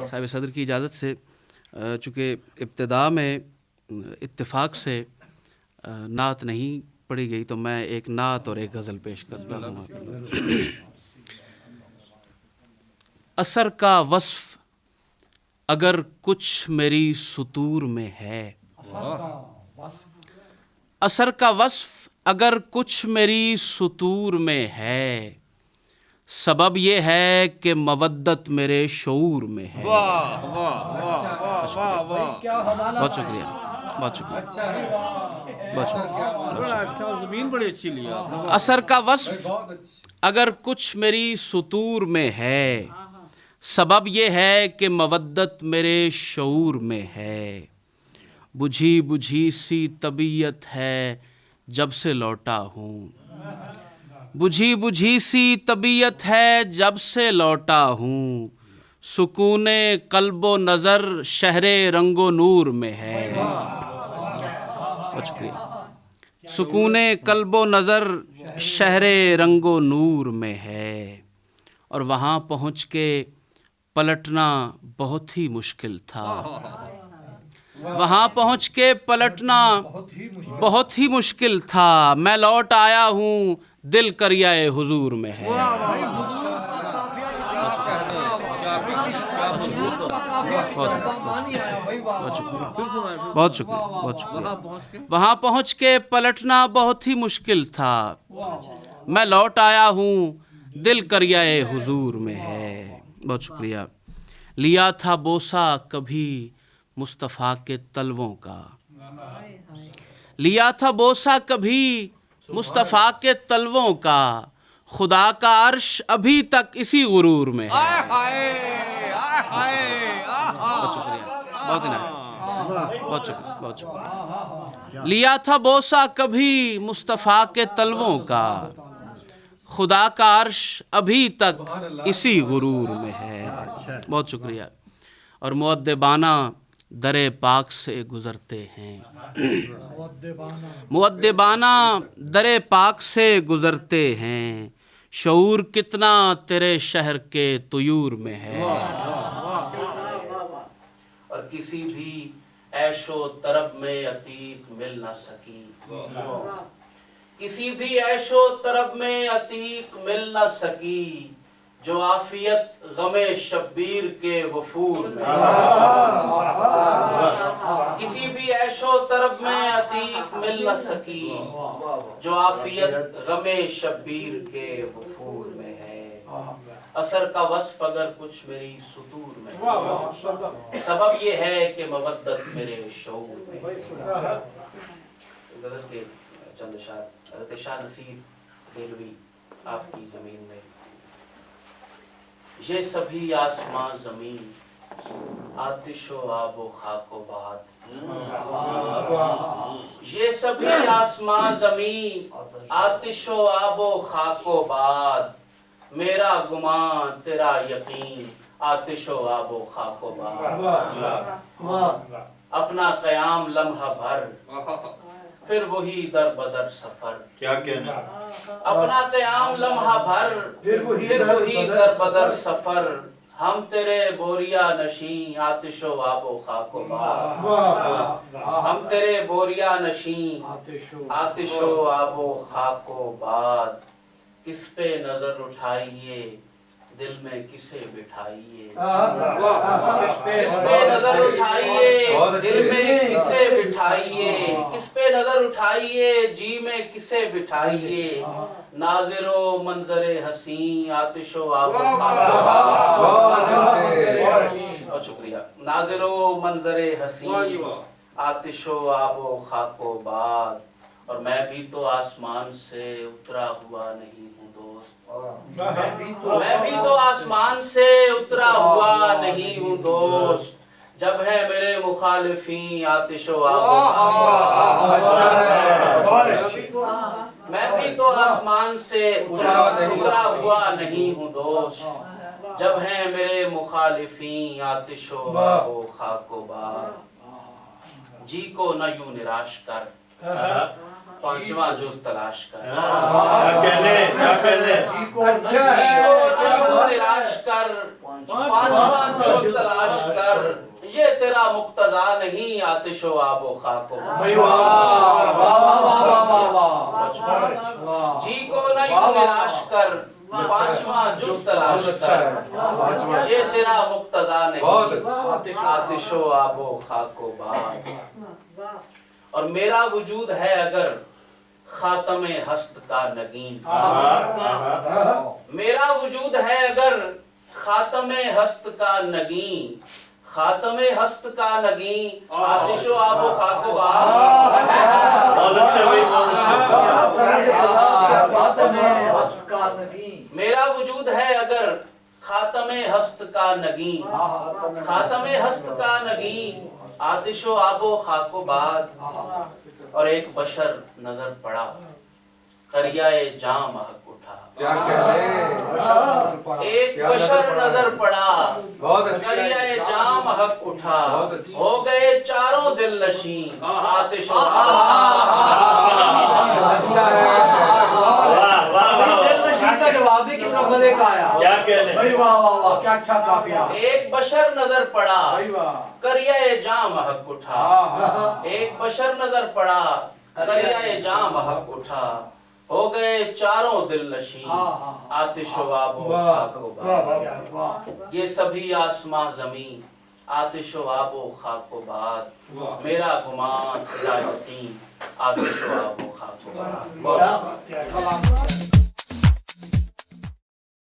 صاحب صدر کی اجازت سے چونکہ ابتدا میں اتفاق سے نعت نہیں پڑھی گئی تو میں ایک نعت اور ایک غزل پیش کرتا ہوں. اثر کا وصف اگر کچھ میری سطور میں ہے، اثر کا وصف اگر کچھ میری سطور میں ہے، سبب یہ ہے کہ مودت میرے شعور میں ہے. بہت شکریہ، بہت شکریہ، بہت شکریہ. اثر کا وصف اگر کچھ میری سطور میں ہے، سبب یہ ہے کہ مودت میرے شعور میں ہے. بجھی بجھی سی طبیعت ہے جب سے لوٹا ہوں، بجھی بجھی سی طبیعت ہے جب سے لوٹا ہوں. سکون قلب و نظر شہر رنگ و نور میں ہے. بہت شکریہ. سکون قلب و نظر شہر رنگ و نور میں ہے. اور وہاں پہنچ کے پلٹنا بہت ہی مشکل تھا، وہاں پہنچ کے پلٹنا بہت ہی مشکل تھا. میں لوٹ آیا ہوں دل کریائے حضور میں ہے. بہت شکریہ، بہت شکریہ. وہاں پہنچ کے پلٹنا بہت ہی مشکل تھا، میں لوٹ آیا ہوں دل کریائے حضور میں ہے. بہت شکریہ. لیا تھا بوسہ کبھی مصطفیٰ کے تلووں کا، لیا تھا بوسہ کبھی مصطفیٰ کے تلووں کا. خدا کا عرش ابھی تک اسی غرور میں ہے. بہت شکریہ، بہت عنایت، بہت شکریہ، بہت شکریہ. لیا تھا بوسہ کبھی مصطفیٰ کے تلووں کا، خدا کا عرش ابھی تک اسی غرور میں ہے. بہت شکریہ. اور مؤدبانہ در پاک سے گزرتے ہیں، مؤدبانہ در پاک سے گزرتے ہیں. شعور کتنا تیرے شہر کے طیور میں ہے. اور کسی بھی عیش و طرب میں عتیق مل نہ سکی، کسی بھی عیش و طرب میں عتیق مل نہ سکی. جو عافیت غم شبیر کے وفور میں، کسی بھی عیش و طرب میں عتیق مل نہ سکی. جو عافیت غم شبیر کے وفور میں ہے. اثر کا وصف اگر کچھ میری سطور میں ہے، سبب یہ ہے کہ مودت میرے شعور میں ہے. غزل کے چند اشعار. حضرت شاہ نصیر دہلوی آپ کی زمین میں. یہ سبھی آسمان زمین آتش و آب و خاک و باد، یہ سبھی آسمان زمین آتش و آب و خاک و باد. میرا گمان تیرا یقین آتش و آب و خاک و باد. اپنا قیام لمحہ بھر پھر وہی در بدر سفر. کیا کہنا. اپنا قیام لمحہ بھر پھر وہی در بدر سفر. ہم تیرے بوریا نشیں آتش و آب و خاک و باد. ہم تیرے بوریا نشیں آتش و آب و خاک و باد. کس پہ نظر اٹھائیے دل میں کسے بٹھائیے. کس پہ نظر اٹھائیے دل میں کسے بٹھائیے. کس پہ نظر اٹھائیے جی میں کسے بٹھائیے. ناظر و منظر حسین آتش و آب و خاک و باد. بہت شکریہ. ناظر و منظر حسین آتش و آب و خاک و باد. اور میں بھی تو آسمان سے اترا ہوا نہیں ہوں دوست، میں بھی تو آسمان سے اترا ہوا نہیں ہوں دوست. جب ہے میرے مخالفین آتش و آب و خاک و باد. میں بھی تو آسمان سے اترا ہوا نہیں ہوں دوست. جب ہیں میرے مخالفین آتش و آب و خاک و باد. جی کو نہ یوں نراش کر پانچواں جز تلاش کر. جی کو نہ یوں نراش کر پانچواں جز تلاش کر، یہ تیرا مقتضا نہیں آتش و آب و خاک و باد۔ جی کو نہ یوں نراش کر، پانچواں جز تلاش کر، یہ تیرا مقتضا نہیں آتش و آب و خاک و باد۔ اور میرا وجود ہے اگر خاتم ہست کا نگین، میرا وجود ہے اگر خاتم ہست کا نگین، خاتم ہست کا نگین، آتش و آب و خاک و باد۔ بہت اچھا بھائی، بہت اچھا۔ میرا وجود ہے اگر خاتم ہست کا نگین، خاتم ہست کا نگین، آتش و آب و خاک و باد۔ اور ایک بشر نظر پڑا، قریائے جاں مہک اٹھا۔ ایک بشر نظر پڑا، قریائے جاں مہک اٹھا، ہو گئے چاروں دل نشین، آتش و آب و اچھا ہے، کیا کہنے۔ ایک بشر نظر پڑا، قریائے جاں مہک اٹھا، ایک بشر نظر پڑا، قریائے جاں مہک اٹھا، ہو گئے چاروں دل نشین، آتش و آب و خاک و باد۔ یہ سبھی آسماں زمین، آتش و آب و خاک و باد، میرا گمان تیرا یقین، آتش و آب و خاک و باد۔